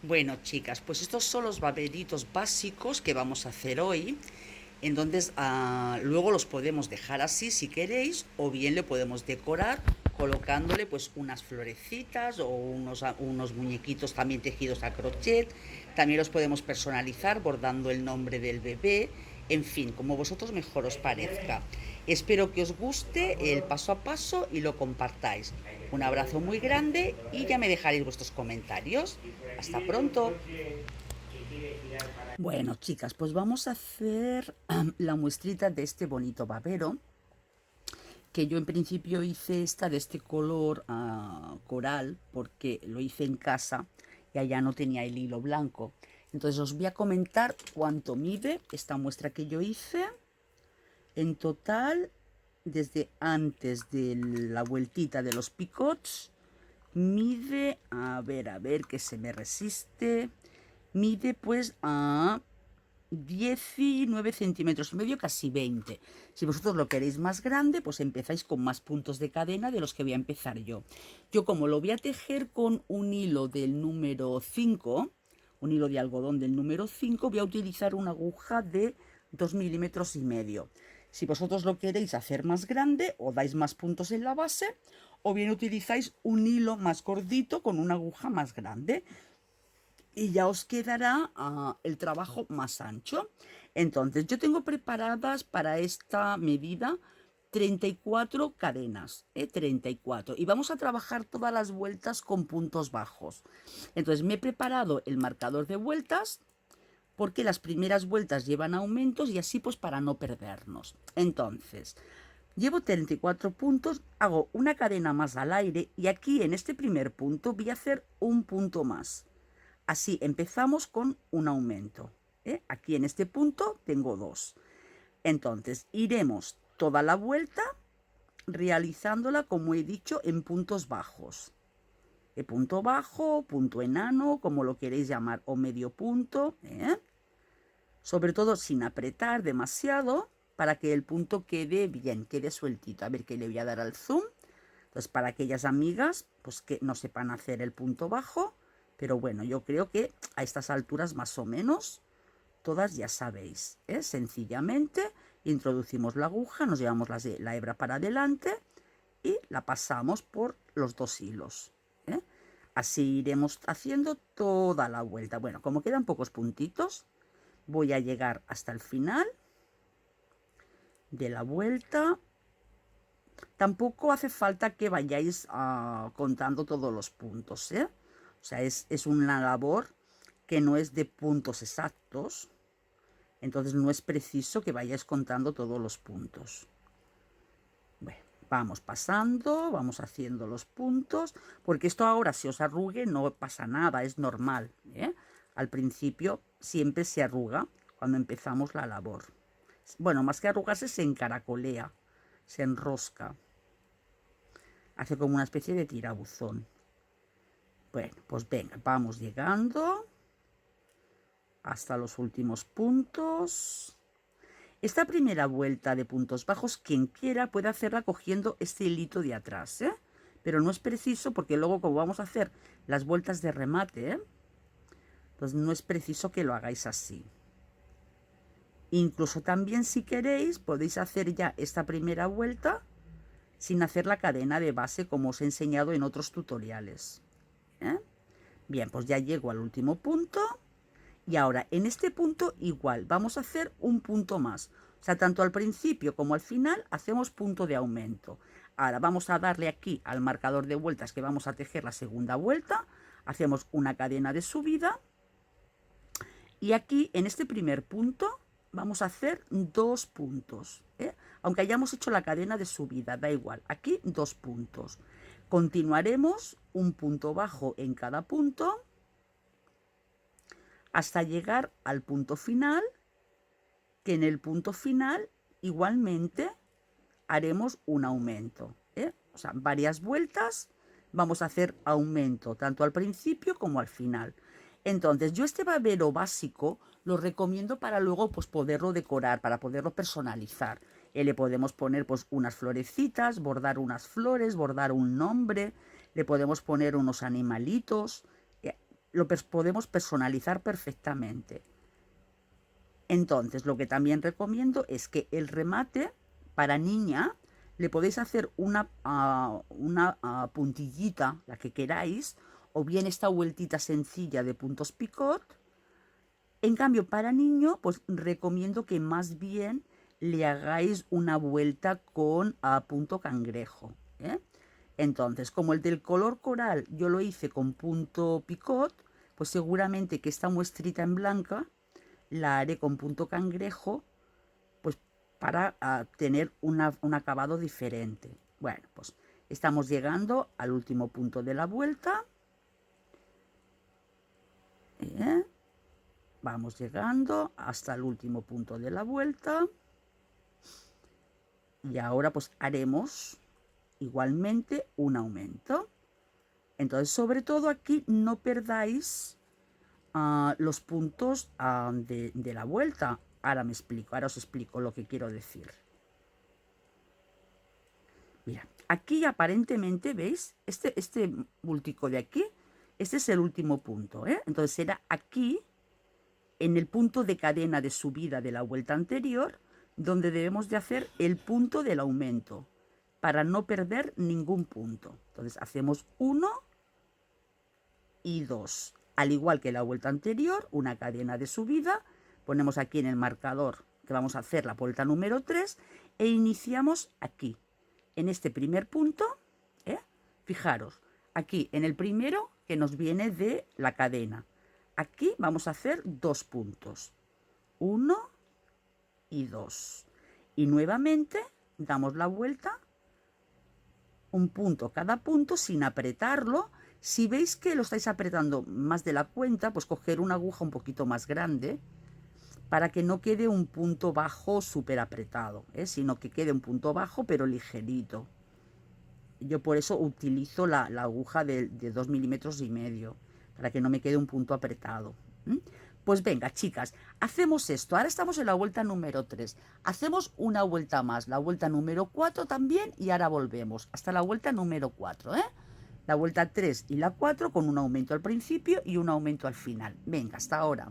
Bueno, chicas, pues estos son los baberitos básicos que vamos a hacer hoy. Entonces, luego los podemos dejar así si queréis, o bien le podemos decorar colocándole pues unas florecitas o unos muñequitos también tejidos a crochet. También los podemos personalizar bordando el nombre del bebé. En fin, como vosotros mejor os parezca. Espero que os guste el paso a paso y lo compartáis. Un abrazo muy grande y ya me dejaréis vuestros comentarios. Hasta pronto. Bueno, chicas, pues vamos a hacer la muestrita de este bonito babero, que yo en principio hice esta de este color coral, porque lo hice en casa y allá no tenía el hilo blanco. Entonces os voy a comentar cuánto mide esta muestra que yo hice. En total, desde antes de la vueltita de los picots, mide, a ver, que se me resiste, mide pues a 19 centímetros y medio, casi 20. Si vosotros lo queréis más grande, pues empezáis con más puntos de cadena de los que voy a empezar yo. Yo, como lo voy a tejer con un hilo del número 5, un hilo de algodón del número 5, voy a utilizar una aguja de 2 milímetros y medio. Si vosotros lo queréis hacer más grande, o dais más puntos en la base, o bien utilizáis un hilo más gordito con una aguja más grande y ya os quedará el trabajo más ancho. Entonces, yo tengo preparadas para esta medida 34 cadenas, 34, y vamos a trabajar todas las vueltas con puntos bajos. Entonces, me he preparado el marcador de vueltas porque las primeras vueltas llevan aumentos y así pues para no perdernos. Entonces, llevo 34 puntos, hago una cadena más al aire y aquí en este primer punto voy a hacer un punto más. Así empezamos con un aumento. Aquí en este punto tengo dos. Entonces iremos toda la vuelta realizándola, como he dicho, en puntos bajos. Punto bajo, punto enano, como lo queréis llamar, o medio punto. Sobre todo sin apretar demasiado para que el punto quede bien, quede sueltito. A ver, que le voy a dar al zoom. Entonces, para aquellas amigas pues que no sepan hacer el punto bajo, pero bueno, yo creo que a estas alturas más o menos todas ya sabéis. Sencillamente introducimos la aguja, nos llevamos la hebra para adelante y la pasamos por los dos hilos. Así iremos haciendo toda la vuelta. Bueno, como quedan pocos puntitos, voy a llegar hasta el final de la vuelta. Tampoco hace falta que vayáis contando todos los puntos, O sea, es una labor que no es de puntos exactos, entonces no es preciso que vayáis contando todos los puntos. Bueno, vamos pasando, vamos haciendo los puntos, porque esto ahora si os arrugue no pasa nada, es normal, Al principio siempre se arruga cuando empezamos la labor. Bueno, más que arrugarse, se encaracolea, se enrosca. Hace como una especie de tirabuzón. Bueno, pues venga, vamos llegando hasta los últimos puntos. Esta primera vuelta de puntos bajos, quien quiera puede hacerla cogiendo este hilito de atrás, pero no es preciso, porque luego como vamos a hacer las vueltas de remate, pues no es preciso que lo hagáis así. Incluso también, si queréis, podéis hacer ya esta primera vuelta sin hacer la cadena de base, como os he enseñado en otros tutoriales. Bien, pues ya llego al último punto y ahora en este punto igual vamos a hacer un punto más. O sea, tanto al principio como al final hacemos punto de aumento. Ahora vamos a darle aquí al marcador de vueltas, que vamos a tejer la segunda vuelta. Hacemos una cadena de subida y aquí en este primer punto vamos a hacer dos puntos, aunque hayamos hecho la cadena de subida, da igual, aquí dos puntos. Continuaremos un punto bajo en cada punto hasta llegar al punto final, que en el punto final igualmente haremos un aumento, o sea, varias vueltas vamos a hacer aumento tanto al principio como al final. Entonces, yo este babero básico lo recomiendo para luego pues poderlo decorar, para poderlo personalizar. Le podemos poner pues unas florecitas, bordar unas flores, bordar un nombre, le podemos poner unos animalitos. podemos personalizar perfectamente. Entonces, lo que también recomiendo es que el remate para niña le podéis hacer una puntillita, la que queráis, o bien esta vueltita sencilla de puntos picot. En cambio, para niño, pues recomiendo que más bien le hagáis una vuelta con punto cangrejo, ¿eh? Entonces, como el del color coral yo lo hice con punto picot, pues seguramente que esta muestrita en blanca la haré con punto cangrejo, pues para tener un acabado diferente. Bueno, pues estamos llegando al último punto de la vuelta. Vamos llegando hasta el último punto de la vuelta. Y ahora pues haremos igualmente un aumento. Entonces, sobre todo aquí no perdáis los puntos de la vuelta. Ahora os explico lo que quiero decir. Mira, aquí aparentemente, ¿veis? Este bultico de aquí, este es el último punto, ¿eh? Entonces será aquí, en el punto de cadena de subida de la vuelta anterior, donde debemos de hacer el punto del aumento, para no perder ningún punto. Entonces hacemos 1 y 2. Al igual que la vuelta anterior, una cadena de subida, ponemos aquí en el marcador que vamos a hacer la vuelta número 3 e iniciamos aquí, en este primer punto, ¿eh? Fijaros, aquí en el primero que nos viene de la cadena. Aquí vamos a hacer 2 puntos, 1 y 2. Y nuevamente damos la vuelta, un punto cada punto sin apretarlo. Si veis que lo estáis apretando más de la cuenta, pues coger una aguja un poquito más grande para que no quede un punto bajo súper apretado, sino que quede un punto bajo pero ligerito. Yo por eso utilizo la aguja de 2,5 milímetros, para que no me quede un punto apretado. Pues venga, chicas, hacemos esto. Ahora estamos en la vuelta número 3. Hacemos una vuelta más, la vuelta número 4 también, y ahora volvemos hasta la vuelta número 4, ¿eh? La vuelta 3 y la 4 con un aumento al principio y un aumento al final. Venga, hasta ahora.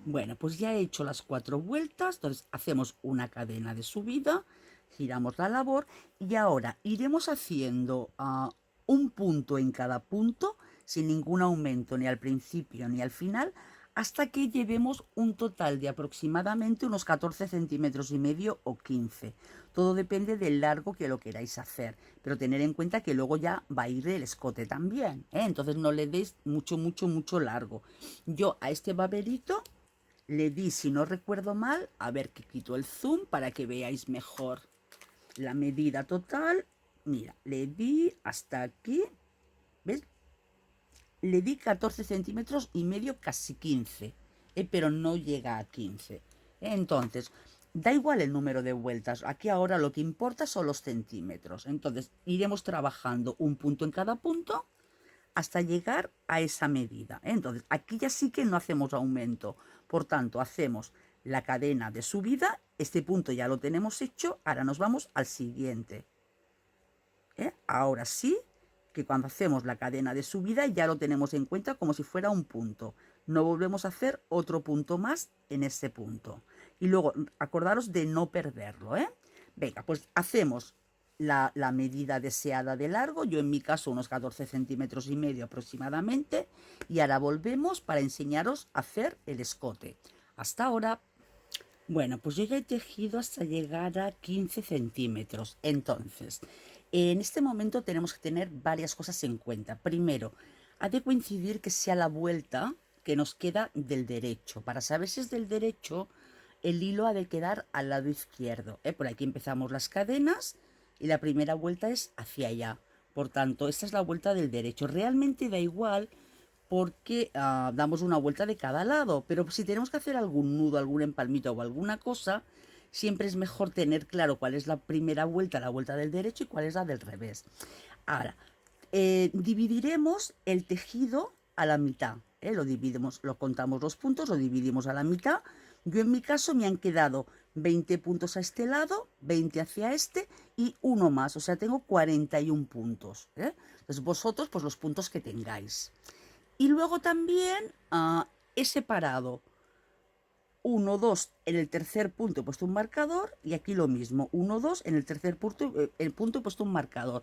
Bueno, pues ya he hecho las 4 vueltas, entonces hacemos una cadena de subida, giramos la labor y ahora iremos haciendo un punto en cada punto, sin ningún aumento ni al principio ni al final, hasta que llevemos un total de aproximadamente unos 14,5 centímetros o 15. Todo depende del largo que lo queráis hacer, pero tener en cuenta que luego ya va a ir el escote también, ¿eh? Entonces no le deis mucho largo. Yo a este baberito le di, si no recuerdo mal, a ver que quito el zoom para que veáis mejor la medida total. Mira, le di hasta aquí, ¿ves? Le di 14,5 centímetros, casi 15, pero no llega a 15. Entonces, da igual el número de vueltas. Aquí ahora lo que importa son los centímetros. Entonces, iremos trabajando un punto en cada punto hasta llegar a esa medida. Entonces, aquí ya sí que no hacemos aumento. Por tanto, hacemos la cadena de subida. Este punto ya lo tenemos hecho. Ahora nos vamos al siguiente. Ahora sí que cuando hacemos la cadena de subida ya lo tenemos en cuenta como si fuera un punto. No volvemos a hacer otro punto más en ese punto. Y luego, acordaros de no perderlo, ¿eh? Venga, pues hacemos la medida deseada de largo, yo en mi caso unos 14,5 centímetros aproximadamente, y ahora volvemos para enseñaros a hacer el escote. Hasta ahora. Bueno, pues yo ya he tejido hasta llegar a 15 centímetros. Entonces, en este momento tenemos que tener varias cosas en cuenta. Primero, ha de coincidir que sea la vuelta que nos queda del derecho. Para saber si es del derecho, el hilo ha de quedar al lado izquierdo. Por aquí empezamos las cadenas y la primera vuelta es hacia allá. Por tanto, esta es la vuelta del derecho. Realmente da igual porque damos una vuelta de cada lado, pero si tenemos que hacer algún nudo, algún empalmito o alguna cosa, siempre es mejor tener claro cuál es la primera vuelta, la vuelta del derecho, y cuál es la del revés. Ahora, dividiremos el tejido a la mitad, lo dividimos, lo contamos los puntos, lo dividimos a la mitad. Yo en mi caso me han quedado 20 puntos a este lado, 20 hacia este y uno más, o sea, tengo 41 puntos. Entonces vosotros, pues los puntos que tengáis. Y luego también he separado 1, 2, en el tercer punto he puesto un marcador y aquí lo mismo, 1, 2, en el tercer punto, he puesto un marcador.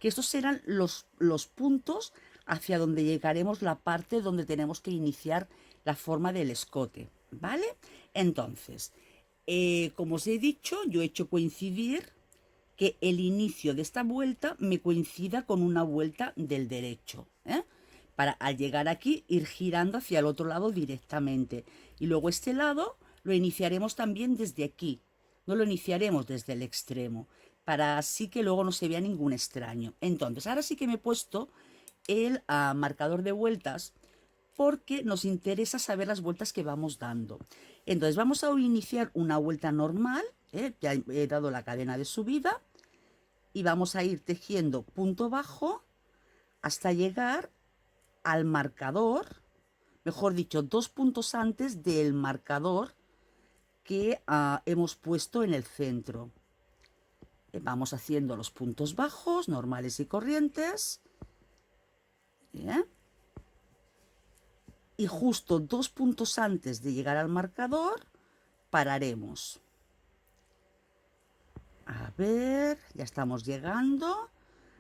Que estos serán los puntos hacia donde llegaremos la parte donde tenemos que iniciar la forma del escote, ¿vale? Entonces, como os he dicho, yo he hecho coincidir que el inicio de esta vuelta me coincida con una vuelta del derecho, ¿eh? Para al llegar aquí ir girando hacia el otro lado directamente. Y luego este lado lo iniciaremos también desde aquí, no lo iniciaremos desde el extremo, para así que luego no se vea ningún extraño. Entonces, ahora sí que me he puesto el marcador de vueltas porque nos interesa saber las vueltas que vamos dando. Entonces vamos a iniciar una vuelta normal, ya he dado la cadena de subida y vamos a ir tejiendo punto bajo hasta llegar al marcador, mejor dicho, 2 puntos antes del marcador que hemos puesto en el centro. Vamos haciendo los puntos bajos, normales y corrientes. ¿Bien? Y justo 2 puntos antes de llegar al marcador, pararemos. A ver, ya estamos llegando.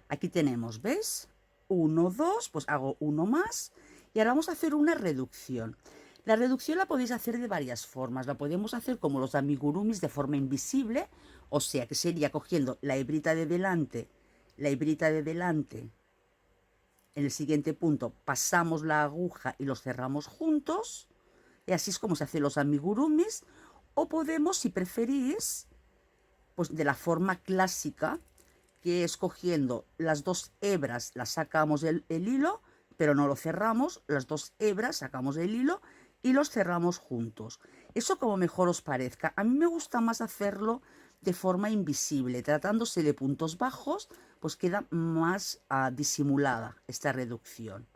Aquí tenemos, ¿ves? 1, 2, pues hago uno más. Y ahora vamos a hacer una reducción. La reducción la podéis hacer de varias formas. La podemos hacer como los amigurumis de forma invisible. O sea, que sería cogiendo la hebrita de delante, la hebrita de delante. En el siguiente punto pasamos la aguja y los cerramos juntos. Y así es como se hacen los amigurumis. O podemos, si preferís, pues de la forma clásica, que es cogiendo las 2 hebras, las sacamos el hilo, pero no lo cerramos, las 2 hebras sacamos el hilo y los cerramos juntos. Eso como mejor os parezca. A mí me gusta más hacerlo de forma invisible, tratándose de puntos bajos, pues queda más disimulada esta reducción.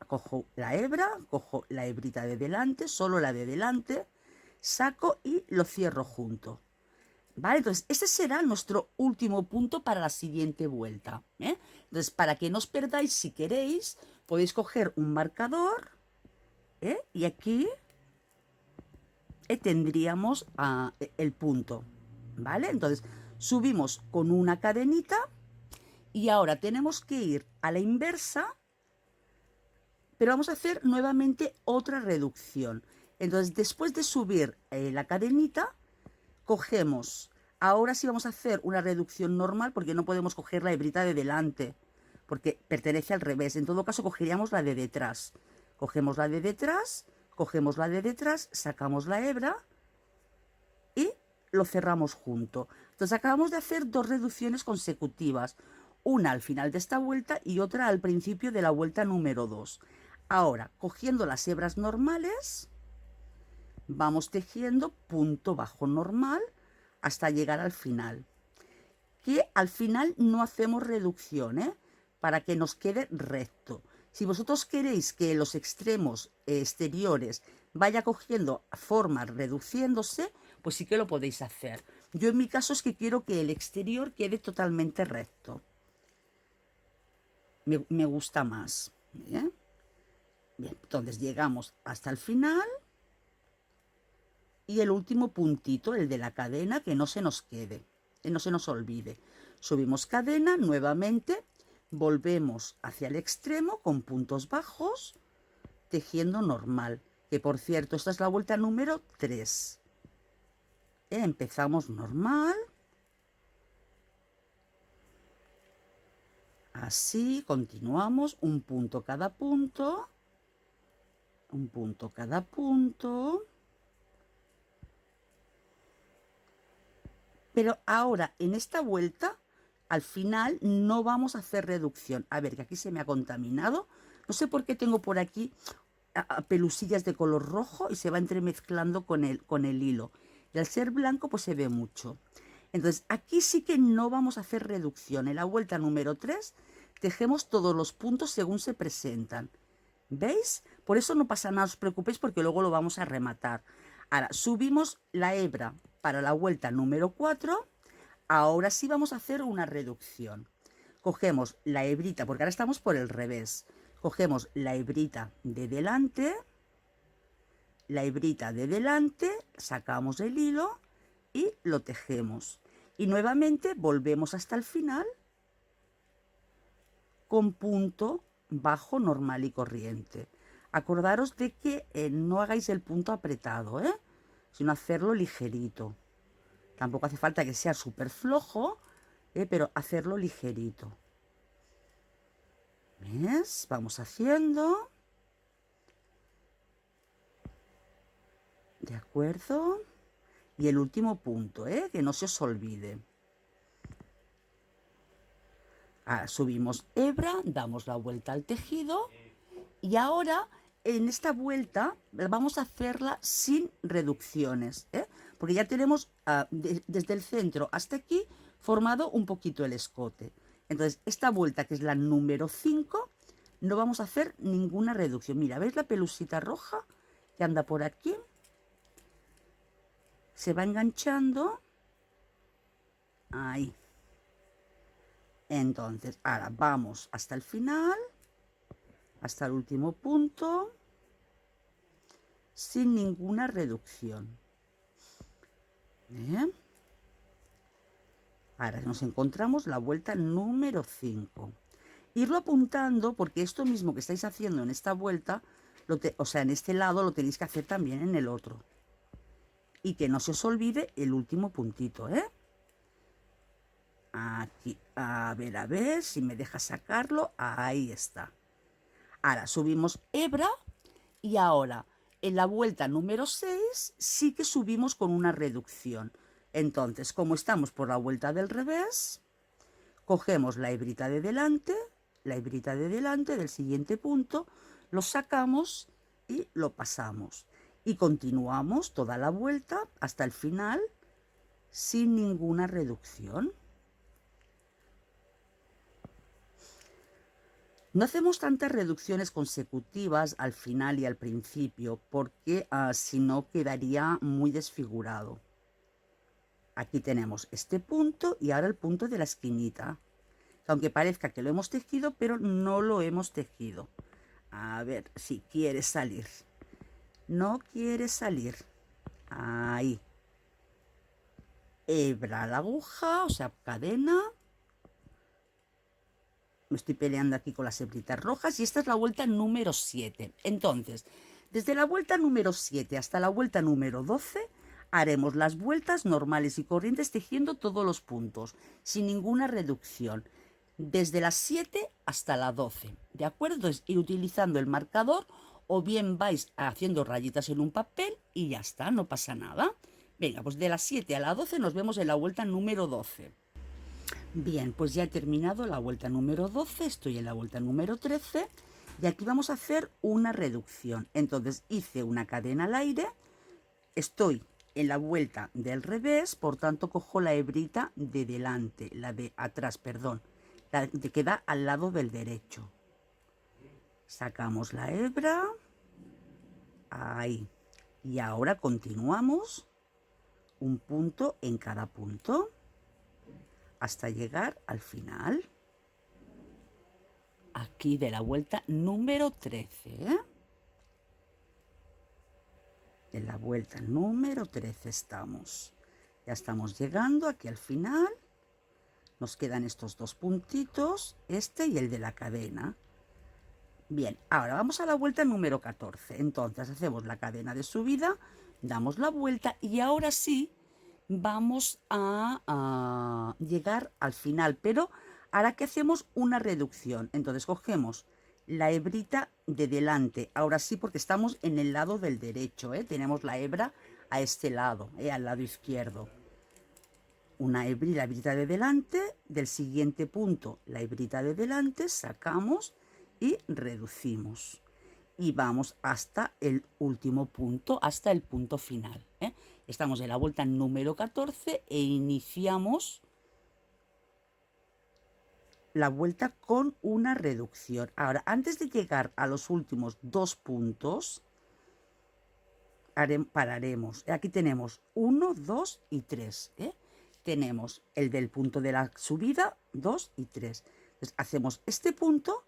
Cojo la hebra, cojo la hebrita de delante, solo la de delante, saco y lo cierro junto. ¿Vale? Entonces, este será nuestro último punto para la siguiente vuelta. Entonces, para que no os perdáis, si queréis, podéis coger un marcador y aquí tendríamos el punto. ¿Vale? Entonces, subimos con una cadenita y ahora tenemos que ir a la inversa, pero vamos a hacer nuevamente otra reducción. Entonces, después de subir la cadenita, cogemos, ahora sí vamos a hacer una reducción normal porque no podemos coger la hebrita de delante, porque pertenece al revés. En todo caso, cogeríamos la de detrás. Cogemos la de detrás, cogemos la de detrás, sacamos la hebra y lo cerramos junto. Entonces acabamos de hacer 2 reducciones consecutivas, una al final de esta vuelta y otra al principio de la vuelta número 2. Ahora, cogiendo las hebras normales, vamos tejiendo punto bajo normal hasta llegar al final. Que al final no hacemos reducción, para que nos quede recto. Si vosotros queréis que los extremos exteriores vaya cogiendo forma reduciéndose, pues sí que lo podéis hacer. Yo en mi caso es que quiero que el exterior quede totalmente recto. Me gusta más. Bien, entonces llegamos hasta el final. Y el último puntito, el de la cadena, que no se nos quede, que no se nos olvide. Subimos cadena, nuevamente volvemos hacia el extremo con puntos bajos, tejiendo normal, que por cierto, esta es la vuelta número 3. Empezamos normal, así, continuamos, un punto cada punto, un punto cada punto. Pero ahora, en esta vuelta, al final no vamos a hacer reducción. A ver, que aquí se me ha contaminado. No sé por qué tengo por aquí pelusillas de color rojo y se va entremezclando con el hilo. Y al ser blanco, pues se ve mucho. Entonces, aquí sí que no vamos a hacer reducción. En la vuelta número 3, tejemos todos los puntos según se presentan. ¿Veis? Por eso no pasa nada, os preocupéis porque luego lo vamos a rematar. Ahora, subimos la hebra para la vuelta número 4. Ahora sí vamos a hacer una reducción. Cogemos la hebrita, porque ahora estamos por el revés. Cogemos la hebrita de delante, sacamos el hilo y lo tejemos. Y nuevamente volvemos hasta el final con punto bajo normal y corriente. Acordaros de que no hagáis el punto apretado, sino hacerlo ligerito. Tampoco hace falta que sea súper flojo, pero hacerlo ligerito. ¿Ves? Vamos haciendo. ¿De acuerdo? Y el último punto, que no se os olvide. Ahora subimos hebra, damos la vuelta al tejido y ahora en esta vuelta vamos a hacerla sin reducciones, porque ya tenemos desde el centro hasta aquí formado un poquito el escote. Entonces esta vuelta, que es la número 5, no vamos a hacer ninguna reducción. Mira, ¿veis la pelusita roja que anda por aquí? Se va enganchando. Ahí. Entonces, ahora vamos hasta el final, hasta el último punto, sin ninguna reducción. ¿Bien? Ahora nos encontramos la vuelta número 5. Irlo apuntando, porque esto mismo que estáis haciendo en esta vuelta, o sea, en este lado, lo tenéis que hacer también en el otro. Y que no se os olvide el último puntito, Aquí, a ver si me deja sacarlo. Ahí está. Ahora subimos hebra y ahora en la vuelta número 6 sí que subimos con una reducción. Entonces, como estamos por la vuelta del revés, cogemos la hebrita de delante del siguiente punto, lo sacamos y lo pasamos. Y continuamos toda la vuelta hasta el final sin ninguna reducción. No hacemos tantas reducciones consecutivas al final y al principio porque si no quedaría muy desfigurado. Aquí tenemos este punto y ahora el punto de la esquinita. Aunque parezca que lo hemos tejido, pero no lo hemos tejido. A ver si quiere salir. No quiere salir. Ahí. Hebra la aguja, o sea, cadena. Me estoy peleando aquí con las hebritas rojas y esta es la vuelta número 7. Entonces, desde la vuelta número 7 hasta la vuelta número 12 haremos las vueltas normales y corrientes tejiendo todos los puntos, sin ninguna reducción, desde las 7 hasta la 12, ¿de acuerdo? Entonces, ir utilizando el marcador o bien vais haciendo rayitas en un papel y ya está, no pasa nada. Venga, pues de las 7 a la 12 nos vemos en la vuelta número 12. Bien, pues ya he terminado la vuelta número 12, estoy en la vuelta número 13 y aquí vamos a hacer una reducción. Entonces hice una cadena al aire, estoy en la vuelta del revés, por tanto cojo la hebrita de delante, la de atrás, perdón, la que queda al lado del derecho. Sacamos la hebra, ahí, y ahora continuamos un punto en cada punto hasta llegar al final, aquí de la vuelta número 13. En la vuelta número 13 estamos. Ya estamos llegando aquí al final. Nos quedan estos dos puntitos, este y el de la cadena. Bien, ahora vamos a la vuelta número 14. Entonces hacemos la cadena de subida, damos la vuelta y ahora sí vamos a llegar al final, pero ahora que hacemos una reducción. Entonces cogemos la hebrita de delante, ahora sí porque estamos en el lado del derecho, tenemos la hebra a este lado, al lado izquierdo. Una hebrita, la hebrita de delante, del siguiente punto la hebrita de delante, sacamos y reducimos. Y vamos hasta el último punto, hasta el punto final. Estamos en la vuelta número 14 e iniciamos la vuelta con una reducción. Ahora, antes de llegar a los últimos dos puntos, pararemos. Aquí tenemos 1, 2 y 3. Tenemos el del punto de la subida, 2 y 3. Entonces, hacemos este punto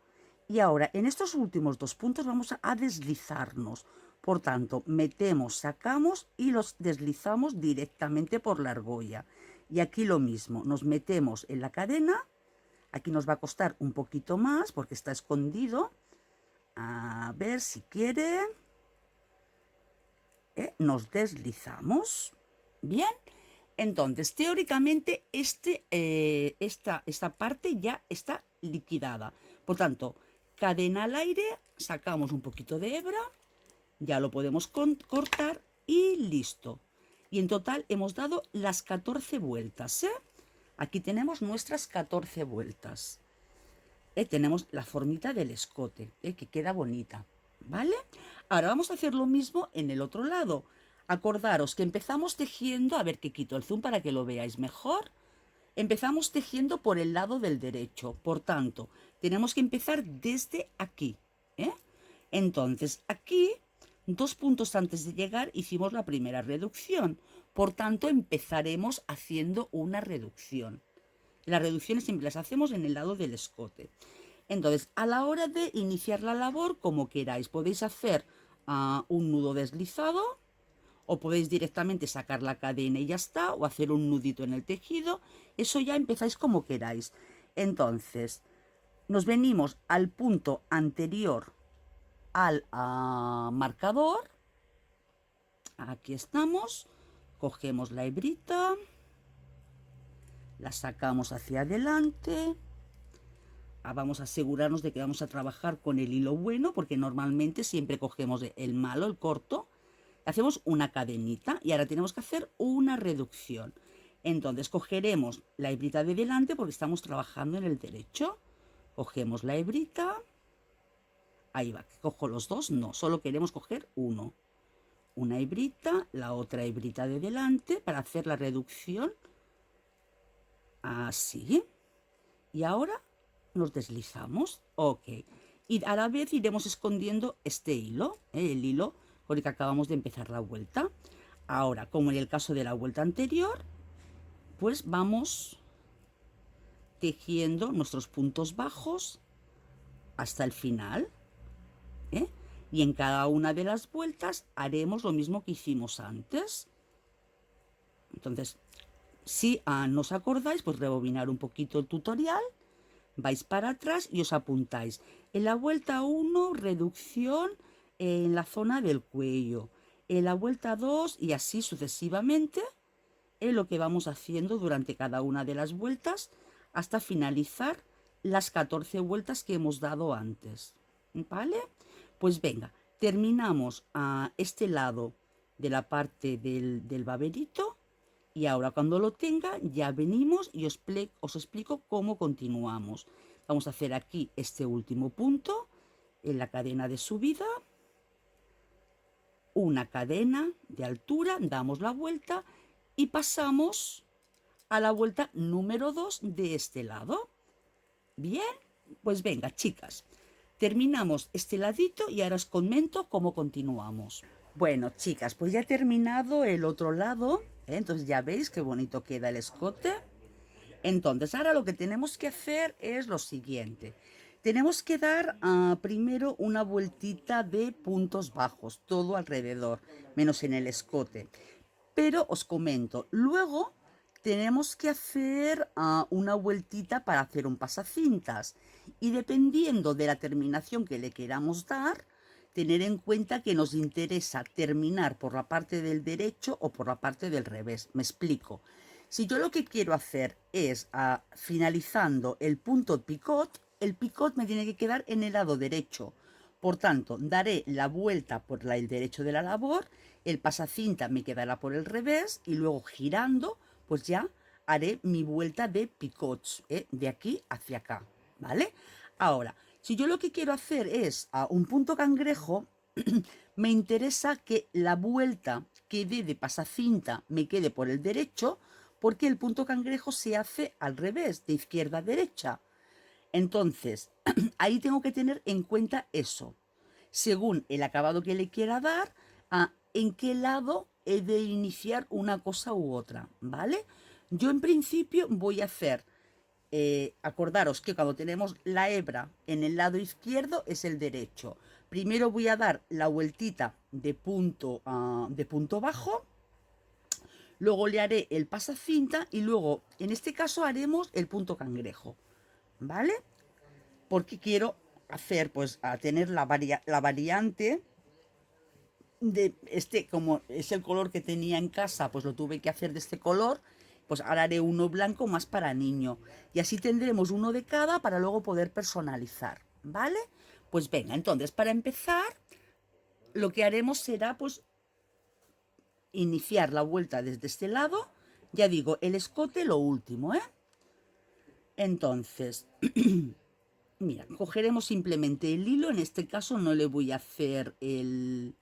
Y ahora, en estos últimos dos puntos vamos a deslizarnos. Por tanto, metemos, sacamos y los deslizamos directamente por la argolla. Y aquí lo mismo, nos metemos en la cadena. Aquí nos va a costar un poquito más porque está escondido. A ver si quiere. Nos deslizamos. Bien. Entonces, teóricamente, esta parte ya está liquidada. Por tanto, cadena al aire, sacamos un poquito de hebra, ya lo podemos cortar y listo. Y en total hemos dado las 14 vueltas. Aquí tenemos nuestras 14 vueltas. Tenemos la formita del escote, que queda bonita, ¿vale? Ahora vamos a hacer lo mismo en el otro lado. Acordaros que empezamos tejiendo, a ver que quito el zoom para que lo veáis mejor. Empezamos tejiendo por el lado del derecho, por tanto, tenemos que empezar desde aquí, ¿eh? Entonces, aquí, 2 puntos antes de llegar, hicimos la primera reducción, por tanto, empezaremos haciendo una reducción. Las reducciones siempre las hacemos en el lado del escote. Entonces, a la hora de iniciar la labor, como queráis, podéis hacer un nudo deslizado, o podéis directamente sacar la cadena y ya está, o hacer un nudito en el tejido. Eso ya empezáis como queráis. Entonces, nos venimos al punto anterior al marcador. Aquí estamos. Cogemos la hebrita, la sacamos hacia adelante. Vamos a asegurarnos de que vamos a trabajar con el hilo bueno, porque normalmente siempre cogemos el malo, el corto. Hacemos una cadenita y ahora tenemos que hacer una reducción. Entonces cogeremos la hebrita de delante porque estamos trabajando en el derecho. Cogemos la hebrita. Ahí va, cojo los dos, no, solo queremos coger uno. Una hebrita, la otra hebrita de delante para hacer la reducción. Así. Y ahora nos deslizamos. Ok. Y a la vez iremos escondiendo este hilo, el hilo con el que acabamos de empezar la vuelta. Ahora, como en el caso de la vuelta anterior, pues vamos tejiendo nuestros puntos bajos hasta el final, ¿eh? Y en cada una de las vueltas haremos lo mismo que hicimos antes. Entonces, si no os acordáis, pues rebobinar un poquito el tutorial, vais para atrás y os apuntáis. En la vuelta 1, reducción en la zona del cuello. En la vuelta 2 y así sucesivamente, es lo que vamos haciendo durante cada una de las vueltas hasta finalizar las 14 vueltas que hemos dado antes. ¿Vale? Pues venga, terminamos a este lado de la parte del baberito y ahora cuando lo tenga ya venimos y os explico cómo continuamos. Vamos a hacer aquí este último punto en la cadena de subida, una cadena de altura, damos la vuelta y pasamos a la vuelta número 2 de este lado. Bien, pues venga, chicas, terminamos este ladito y ahora os comento cómo continuamos. Bueno, chicas, pues ya he terminado el otro lado, ¿eh? Entonces ya veis qué bonito queda el escote. Entonces ahora lo que tenemos que hacer es lo siguiente. Tenemos que dar primero una vueltita de puntos bajos, todo alrededor, menos en el escote. Pero os comento, luego tenemos que hacer una vueltita para hacer un pasacintas. Y dependiendo de la terminación que le queramos dar, tener en cuenta que nos interesa terminar por la parte del derecho o por la parte del revés. Me explico. Si yo lo que quiero hacer es, finalizando el punto picot, el picot me tiene que quedar en el lado derecho. Por tanto, daré la vuelta por el derecho de la labor, el pasacinta me quedará por el revés y luego girando, pues ya haré mi vuelta de picots, de aquí hacia acá, ¿vale? Ahora, si yo lo que quiero hacer es un punto cangrejo, me interesa que la vuelta que dé de pasacinta me quede por el derecho, porque el punto cangrejo se hace al revés, de izquierda a derecha. Entonces, ahí tengo que tener en cuenta eso. Según el acabado que le quiera dar, en qué lado he de iniciar una cosa u otra, ¿vale? Yo en principio voy a hacer acordaros que cuando tenemos la hebra en el lado izquierdo es el derecho. Primero voy a dar la vueltita de punto bajo, luego le haré el pasacinta y luego, en este caso, haremos el punto cangrejo, ¿vale? Porque quiero hacer, pues, a tener la variante de este, como es el color que tenía en casa, pues lo tuve que hacer de este color, pues ahora haré uno blanco más para niño. Y así tendremos uno de cada para luego poder personalizar, ¿vale? Pues venga, entonces para empezar, lo que haremos será pues iniciar la vuelta desde este lado. Ya digo, el escote lo último, ¿eh? Entonces, mira, cogeremos simplemente el hilo. En este caso no le voy a hacer el...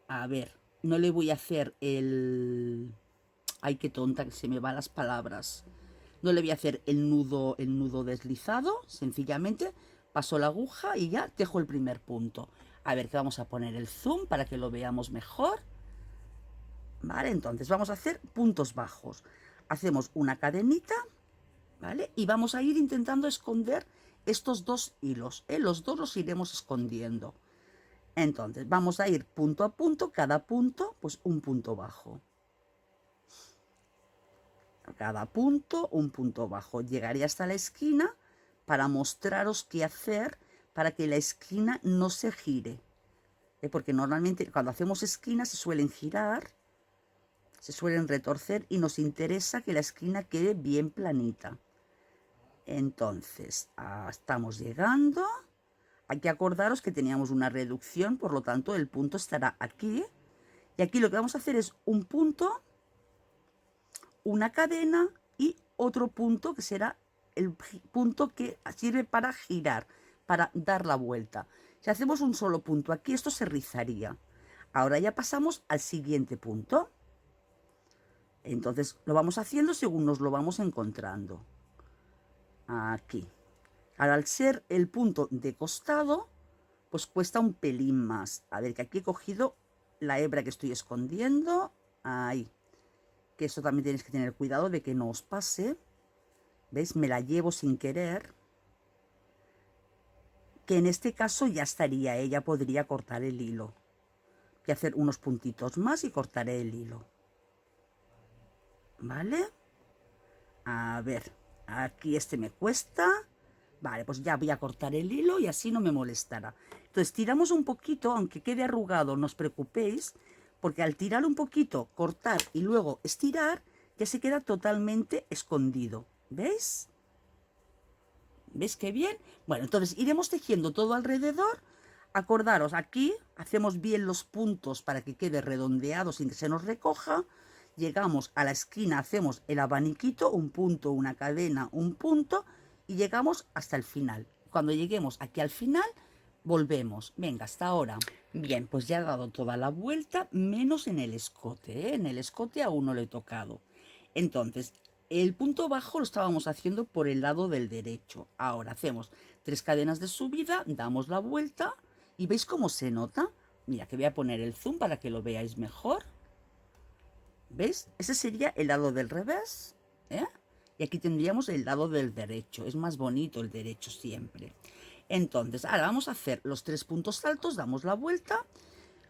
A ver, no le voy a hacer el... Ay, qué tonta, que se me van las palabras. No le voy a hacer el nudo deslizado, sencillamente paso la aguja y ya tejo el primer punto. A ver, que vamos a poner el zoom para que lo veamos mejor. Vale, entonces vamos a hacer puntos bajos. Hacemos una cadenita, ¿vale? Y vamos a ir intentando esconder estos dos hilos, ¿eh? Los dos los iremos escondiendo. Entonces vamos a ir punto a punto, cada punto pues un punto bajo. Cada punto un punto bajo. Llegaré hasta la esquina para mostraros qué hacer para que la esquina no se gire. Porque normalmente cuando hacemos esquinas se suelen girar, se suelen retorcer y nos interesa que la esquina quede bien planita. Entonces, estamos llegando. Hay que acordaros que teníamos una reducción, por lo tanto el punto estará aquí. Y aquí lo que vamos a hacer es un punto, una cadena y otro punto que será el punto que sirve para girar, para dar la vuelta. Si hacemos un solo punto aquí, esto se rizaría. Ahora ya pasamos al siguiente punto. Entonces lo vamos haciendo según nos lo vamos encontrando. Aquí. Ahora, al ser el punto de costado, pues cuesta un pelín más. A ver, que aquí he cogido la hebra que estoy escondiendo. Ahí. Que eso también tenéis que tener cuidado de que no os pase. ¿Veis? Me la llevo sin querer. Que en este caso ya estaría, ella podría cortar el hilo. Voy a hacer unos puntitos más y cortaré el hilo. ¿Vale? A ver, aquí este me cuesta. Vale, pues ya voy a cortar el hilo y así no me molestará. Entonces tiramos un poquito, aunque quede arrugado, no os preocupéis, porque al tirar un poquito, cortar y luego estirar, ya se queda totalmente escondido. ¿Veis? ¿Veis qué bien? Bueno, entonces iremos tejiendo todo alrededor. Acordaros, aquí hacemos bien los puntos para que quede redondeado sin que se nos recoja. Llegamos a la esquina, hacemos el abaniquito, un punto, una cadena, un punto, y llegamos hasta el final. Cuando lleguemos aquí al final, volvemos. Venga, hasta ahora. Bien, pues ya he dado toda la vuelta, menos en el escote, ¿eh? En el escote aún no lo he tocado. Entonces, el punto bajo lo estábamos haciendo por el lado del derecho. Ahora hacemos 3 cadenas de subida, damos la vuelta y ¿veis cómo se nota? Mira, que voy a poner el zoom para que lo veáis mejor. ¿Veis? Ese sería el lado del revés, ¿eh? Y aquí tendríamos el lado del derecho. Es más bonito el derecho siempre. Entonces, ahora vamos a hacer los 3 puntos altos, damos la vuelta,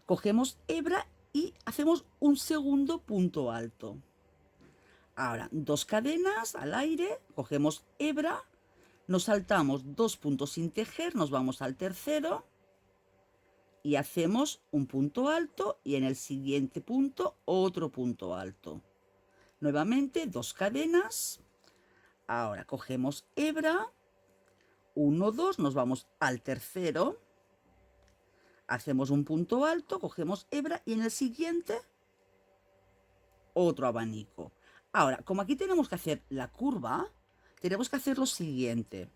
cogemos hebra y hacemos un segundo punto alto. Ahora, 2 cadenas al aire, cogemos hebra, nos saltamos 2 puntos sin tejer, nos vamos al tercero y hacemos un punto alto y en el siguiente punto otro punto alto. Nuevamente 2 cadenas. Ahora cogemos hebra, 1, 2, nos vamos al tercero, hacemos un punto alto, cogemos hebra y en el siguiente otro abanico. Ahora, como aquí tenemos que hacer la curva, tenemos que hacer lo siguiente.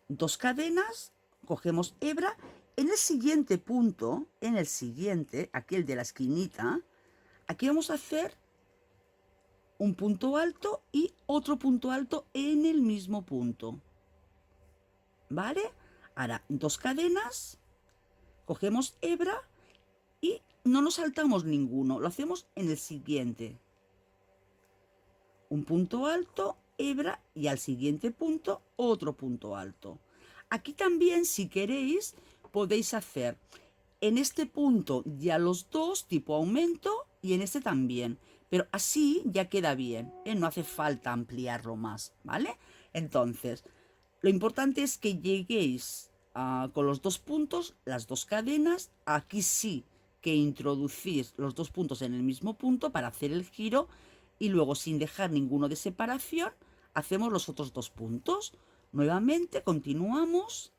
2 cadenas, cogemos hebra, en el siguiente punto, en el siguiente, aquí el de la esquinita, aquí vamos a hacer un punto alto y otro punto alto en el mismo punto. ¿Vale? Ahora, 2 cadenas, cogemos hebra y no nos saltamos ninguno, lo hacemos en el siguiente. Un punto alto hebra y al siguiente punto otro punto alto. Aquí también, si queréis, podéis hacer en este punto ya los dos tipo aumento y en este también, pero así ya queda bien, ¿eh? No hace falta ampliarlo más, ¿vale? Entonces, lo importante es que lleguéis con los dos puntos, las dos cadenas. Aquí sí que introducís los dos puntos en el mismo punto para hacer el giro y luego, sin dejar ninguno de separación, hacemos los otros dos puntos. Nuevamente continuamos,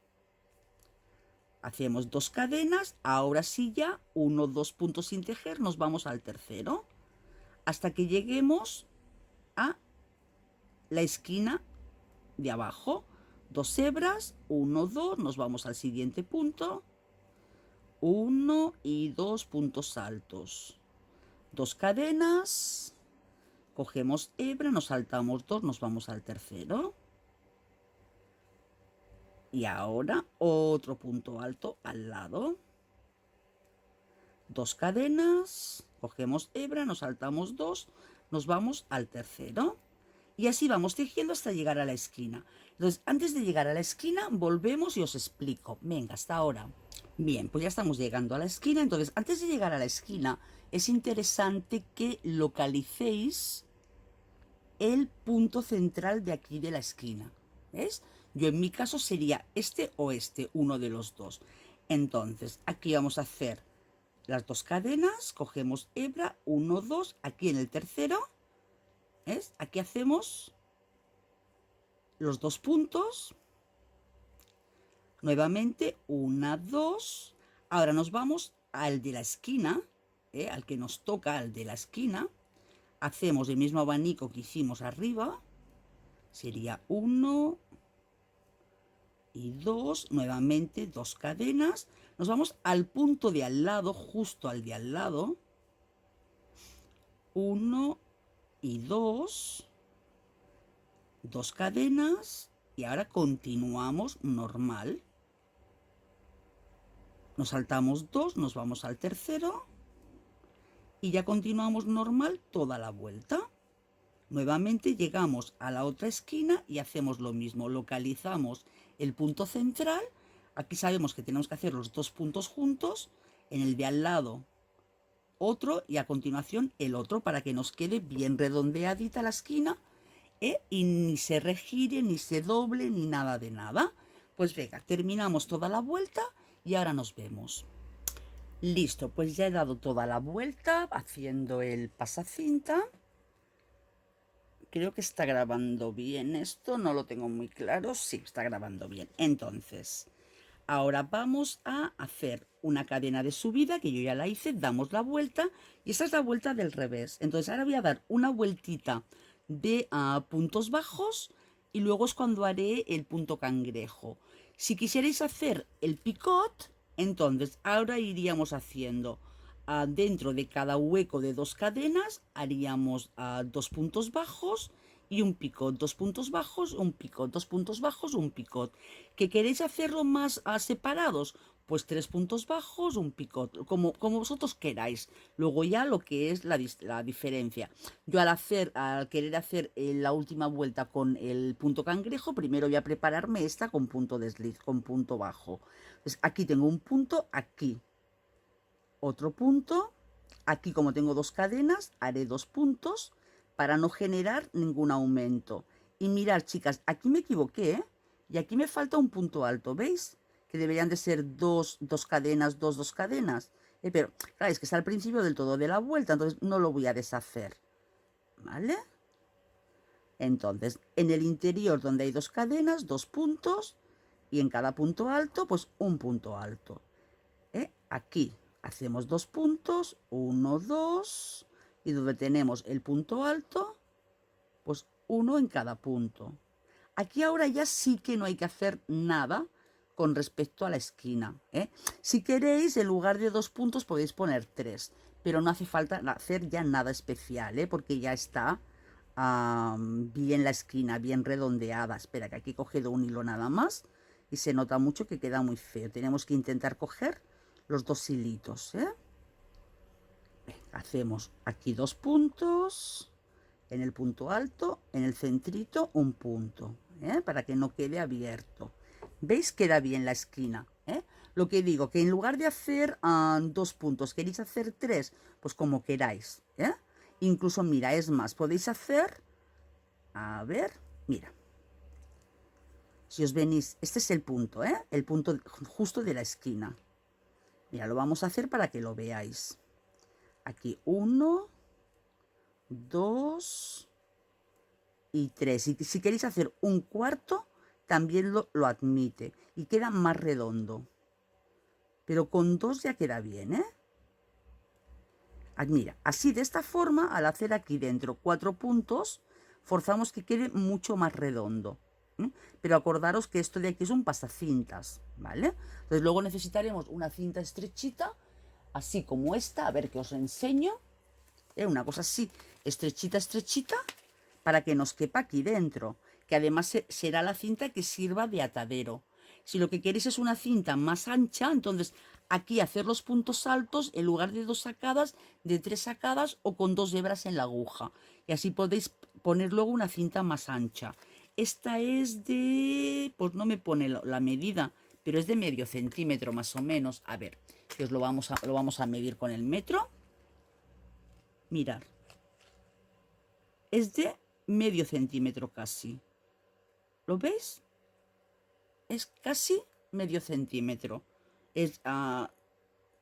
hacemos dos cadenas, ahora sí ya uno, dos puntos sin tejer, nos vamos al tercero hasta que lleguemos a la esquina de abajo. Dos hebras, 1, 2, nos vamos al siguiente punto, 1 y 2 puntos altos, dos cadenas, cogemos hebra, nos saltamos 2, nos vamos al tercero y ahora otro punto alto al lado, dos cadenas, cogemos hebra, nos saltamos 2, nos vamos al tercero. Y así vamos tejiendo hasta llegar a la esquina. Entonces, antes de llegar a la esquina, volvemos y os explico. Venga, hasta ahora. Bien, pues ya estamos llegando a la esquina. Entonces, antes de llegar a la esquina, es interesante que localicéis el punto central de aquí de la esquina. ¿Ves? Yo en mi caso sería este o este, uno de los dos. Entonces, aquí vamos a hacer las dos cadenas, cogemos hebra, 1, 2, aquí en el tercero. ¿Ves? Aquí hacemos los dos puntos, nuevamente 1, 2, ahora nos vamos al de la esquina, al que nos toca, al de la esquina, hacemos el mismo abanico que hicimos arriba, sería 1 y 2, nuevamente dos cadenas, nos vamos al punto de al lado, justo al de al lado, 1 y 2, dos cadenas y ahora continuamos normal. Nos saltamos 2, nos vamos al tercero y ya continuamos normal toda la vuelta. Nuevamente llegamos a la otra esquina y hacemos lo mismo. Localizamos el punto central. Aquí sabemos que tenemos que hacer los dos puntos juntos. En el de al lado otro y a continuación el otro para que nos quede bien redondeadita la esquina. Y ni se regire, ni se doble, ni nada de nada. Pues venga, terminamos toda la vuelta y ahora nos vemos. Listo, pues ya he dado toda la vuelta haciendo el pasacinta. Creo que está grabando bien esto, no lo tengo muy claro. Sí, está grabando bien. Entonces, ahora vamos a hacer una cadena de subida, que yo ya la hice, damos la vuelta y esta es la vuelta del revés. Entonces ahora voy a dar una vueltita de puntos bajos y luego es cuando haré el punto cangrejo. Si quisierais hacer el picot, entonces ahora iríamos haciendo dentro de cada hueco de dos cadenas, haríamos dos puntos bajos y un picot, dos puntos bajos, un picot, dos puntos bajos, un picot. ¿Que queréis hacerlo más separados? Pues tres puntos bajos, un picot, como vosotros queráis. Luego ya lo que es la diferencia. Yo al querer hacer la última vuelta con el punto cangrejo, primero voy a prepararme esta con punto desliz, con punto bajo. Entonces aquí tengo un punto, aquí otro punto, aquí como tengo dos cadenas, haré dos puntos para no generar ningún aumento. Y mirad, chicas, aquí me equivoqué, ¿eh? Y aquí me falta un punto alto, ¿veis? Que deberían de ser dos cadenas, dos cadenas. Pero, claro, es que está al principio del todo de la vuelta, entonces no lo voy a deshacer, ¿vale? Entonces, en el interior donde hay dos cadenas, dos puntos, y en cada punto alto, pues un punto alto. Aquí hacemos dos puntos, 1, 2, y donde tenemos el punto alto, pues uno en cada punto. Aquí ahora ya sí que no hay que hacer nada con respecto a la esquina. Si queréis, en lugar de dos puntos podéis poner 3, pero no hace falta hacer ya nada especial, porque ya está bien la esquina, bien redondeada. Espera, que aquí he cogido un hilo nada más y se nota mucho que queda muy feo. Tenemos que intentar coger los dos hilitos. Hacemos aquí dos puntos, en el punto alto, en el centrito, un punto, para que no quede abierto. ¿Veis? Queda bien la esquina, Lo que digo, que en lugar de hacer 2 puntos, ¿queréis hacer 3? Pues como queráis, Incluso, mira, es más, podéis hacer, a ver, mira, si os venís, este es el punto, El punto justo de la esquina. Mira, lo vamos a hacer para que lo veáis. Aquí 1, 2 y 3. Y si queréis hacer un cuarto, también lo admite. Y queda más redondo. Pero con 2 ya queda bien, Mira, así de esta forma, al hacer aquí dentro 4 puntos, forzamos que quede mucho más redondo. Pero acordaros que esto de aquí es un pasacintas, ¿vale? Entonces luego necesitaremos una cinta estrechita, así como esta, a ver que os enseño. Una cosa así, estrechita, estrechita, para que nos quepa aquí dentro, que además será la cinta que sirva de atadero. Si lo que queréis es una cinta más ancha, entonces aquí hacer los puntos altos en lugar de 2 sacadas, de 3 sacadas o con 2 hebras en la aguja. Y así podéis poner luego una cinta más ancha. Esta es de, pues no me pone la medida, pero es de medio centímetro más o menos. A ver, que os lo vamos a medir con el metro. Mirad, es de medio centímetro casi. ¿Lo veis? Es casi medio centímetro. Es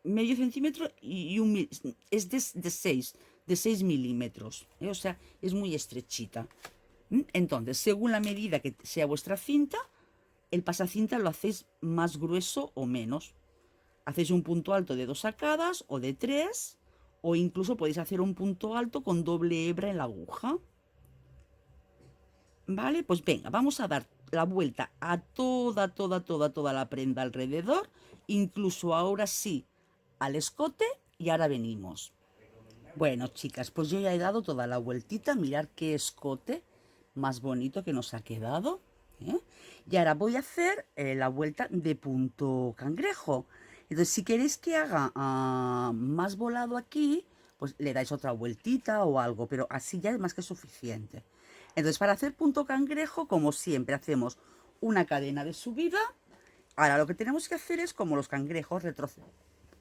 medio centímetro y es de 6 milímetros. O sea, es muy estrechita. Entonces, según la medida que sea vuestra cinta, el pasacinta lo hacéis más grueso o menos. Hacéis un punto alto de 2 sacadas o de 3, o incluso podéis hacer un punto alto con doble hebra en la aguja. ¿Vale? Pues venga, vamos a dar la vuelta a toda la prenda alrededor, incluso ahora sí al escote, y ahora venimos. Bueno, chicas, pues yo ya he dado toda la vueltita. Mirad qué escote más bonito que nos ha quedado, Y ahora voy a hacer la vuelta de punto cangrejo. Entonces, si queréis que haga más volado aquí, pues le dais otra vueltita o algo, pero así ya es más que suficiente. Entonces, para hacer punto cangrejo, como siempre, hacemos una cadena de subida. Ahora lo que tenemos que hacer es, como los cangrejos,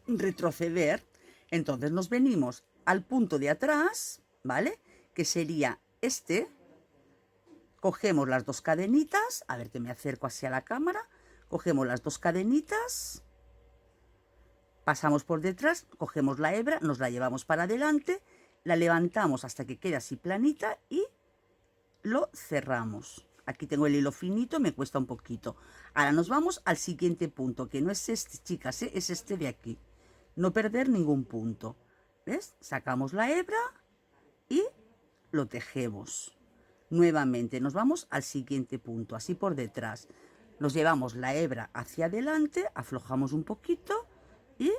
retroceder. Entonces nos venimos al punto de atrás, ¿vale? Que sería este. Cogemos las 2 cadenitas, a ver que me acerco hacia la cámara. Cogemos las 2 cadenitas, pasamos por detrás, cogemos la hebra, nos la llevamos para adelante, la levantamos hasta que quede así planita y lo cerramos. Aquí tengo el hilo finito, me cuesta un poquito. Ahora nos vamos al siguiente punto, que no es este, chicas, es este de aquí. No perder ningún punto. ¿Ves? Sacamos la hebra y lo tejemos. Nuevamente nos vamos al siguiente punto, así por detrás. Nos llevamos la hebra hacia adelante, aflojamos un poquito y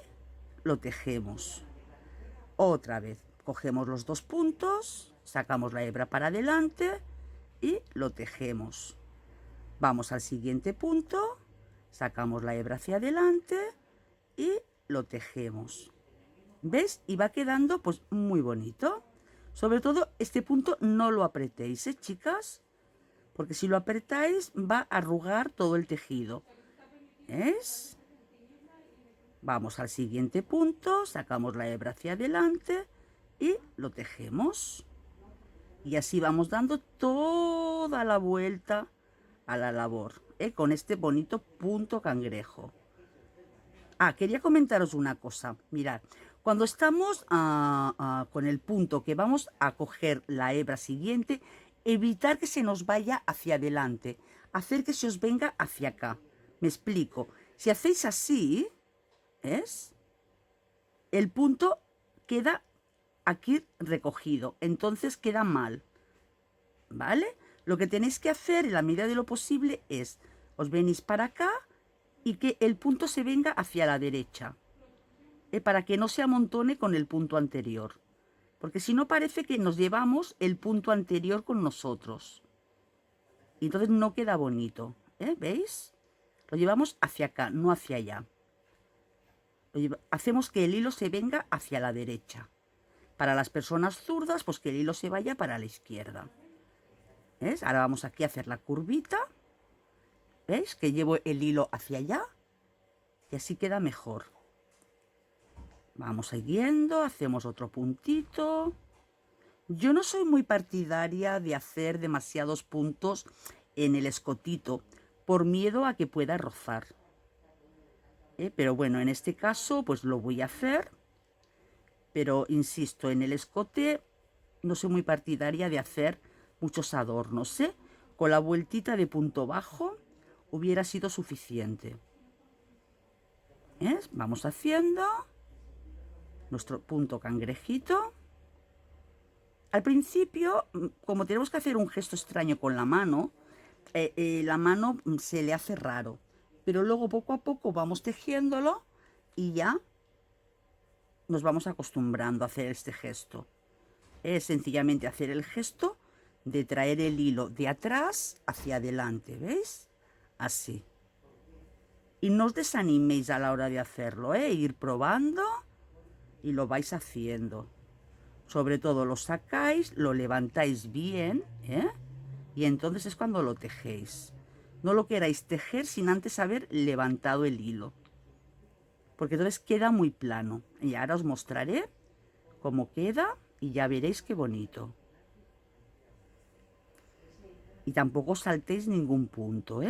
lo tejemos. Otra vez, cogemos los 2 puntos, sacamos la hebra para adelante y lo tejemos. Vamos al siguiente punto, sacamos la hebra hacia adelante y lo tejemos. ¿Ves? Y va quedando pues muy bonito. Sobre todo este punto no lo apretéis, chicas, porque si lo apretáis va a arrugar todo el tejido. ¿Ves? Vamos al siguiente punto, sacamos la hebra hacia adelante y lo tejemos. Y así vamos dando toda la vuelta a la labor, con este bonito punto cangrejo. Quería comentaros una cosa. Mirad, cuando estamos con el punto que vamos a coger la hebra siguiente, evitar que se nos vaya hacia adelante, hacer que se os venga hacia acá. Me explico. Si hacéis así, ¿ves? El punto queda aquí recogido, entonces queda mal, ¿vale? Lo que tenéis que hacer en la medida de lo posible es, os venís para acá y que el punto se venga hacia la derecha, para que no se amontone con el punto anterior, porque si no parece que nos llevamos el punto anterior con nosotros, y entonces no queda bonito, ¿veis? Lo llevamos hacia acá, no hacia allá. Hacemos que el hilo se venga hacia la derecha, Para las personas zurdas, pues que el hilo se vaya para la izquierda. ¿Ves? Ahora vamos aquí a hacer la curvita. ¿Veis? Que llevo el hilo hacia allá y así queda mejor. Vamos siguiendo, hacemos otro puntito. Yo no soy muy partidaria de hacer demasiados puntos en el escotito por miedo a que pueda rozar. Pero bueno, en este caso pues lo voy a hacer. Pero insisto, en el escote no soy muy partidaria de hacer muchos adornos, ¿eh? Con la vueltita de punto bajo hubiera sido suficiente. ¿Ves? Vamos haciendo nuestro punto cangrejito. Al principio, como tenemos que hacer un gesto extraño con la mano se le hace raro. Pero luego poco a poco vamos tejiéndolo y ya nos vamos acostumbrando a hacer este gesto. Es sencillamente hacer el gesto de traer el hilo de atrás hacia adelante, ¿veis? Así. Y no os desaniméis a la hora de hacerlo, ir probando y lo vais haciendo. Sobre todo lo sacáis, lo levantáis bien, y entonces es cuando lo tejéis. No lo queráis tejer sin antes haber levantado el hilo, porque entonces queda muy plano. Y ahora os mostraré cómo queda y ya veréis qué bonito. Y tampoco saltéis ningún punto,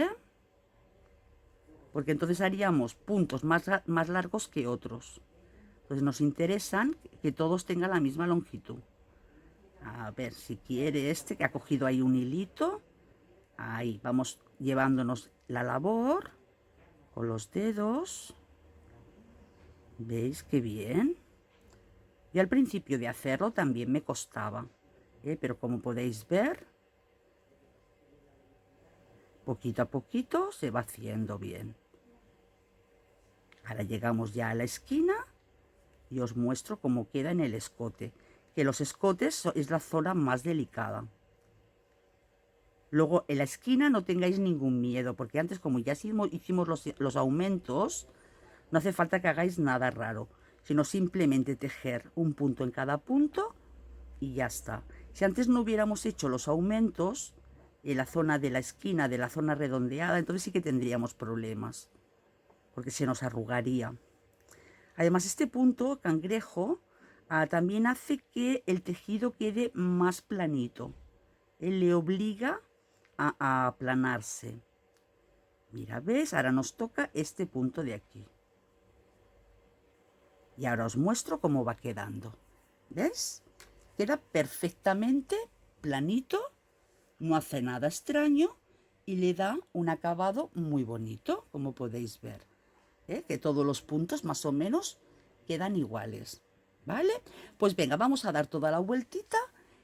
porque entonces haríamos puntos más largos que otros. Entonces nos interesan que todos tengan la misma longitud. A ver, si quiere este que ha cogido ahí un hilito. Ahí vamos llevándonos la labor con los dedos. ¿Veis qué bien? Y al principio de hacerlo también me costaba, pero como podéis ver, poquito a poquito se va haciendo bien. Ahora llegamos ya a la esquina y os muestro cómo queda en el escote, que los escotes es la zona más delicada. Luego en la esquina no tengáis ningún miedo, porque antes como ya hicimos los aumentos, no hace falta que hagáis nada raro, sino simplemente tejer un punto en cada punto y ya está. Si antes no hubiéramos hecho los aumentos en la zona de la esquina, de la zona redondeada, entonces sí que tendríamos problemas, porque se nos arrugaría. Además, este punto cangrejo también hace que el tejido quede más planito. Le obliga a aplanarse. Mira, ¿ves? Ahora nos toca este punto de aquí. Y ahora os muestro cómo va quedando. ¿Ves? Queda perfectamente planito, no hace nada extraño y le da un acabado muy bonito, como podéis ver. Que todos los puntos más o menos quedan iguales, ¿vale? Pues venga, vamos a dar toda la vueltita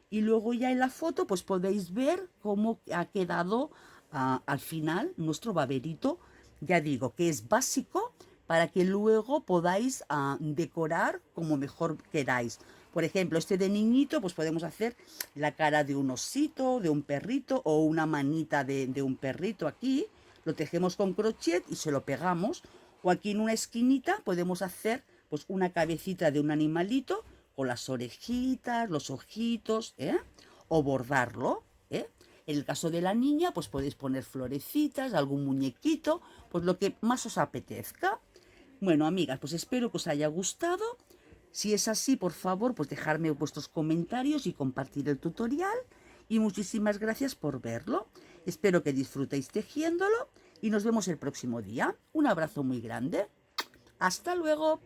y luego ya en la foto pues podéis ver cómo ha quedado al final nuestro baberito. Ya digo que es básico para que luego podáis decorar como mejor queráis. Por ejemplo, este de niñito, pues podemos hacer la cara de un osito, de un perrito o una manita de un perrito aquí. Lo tejemos con crochet y se lo pegamos. O aquí en una esquinita podemos hacer pues una cabecita de un animalito con las orejitas, los ojitos, o bordarlo, En el caso de la niña, pues podéis poner florecitas, algún muñequito, pues lo que más os apetezca. Bueno, amigas, pues espero que os haya gustado. Si es así, por favor, pues dejadme vuestros comentarios y compartir el tutorial. Y muchísimas gracias por verlo. Espero que disfrutéis tejiéndolo y nos vemos el próximo día. Un abrazo muy grande. ¡Hasta luego!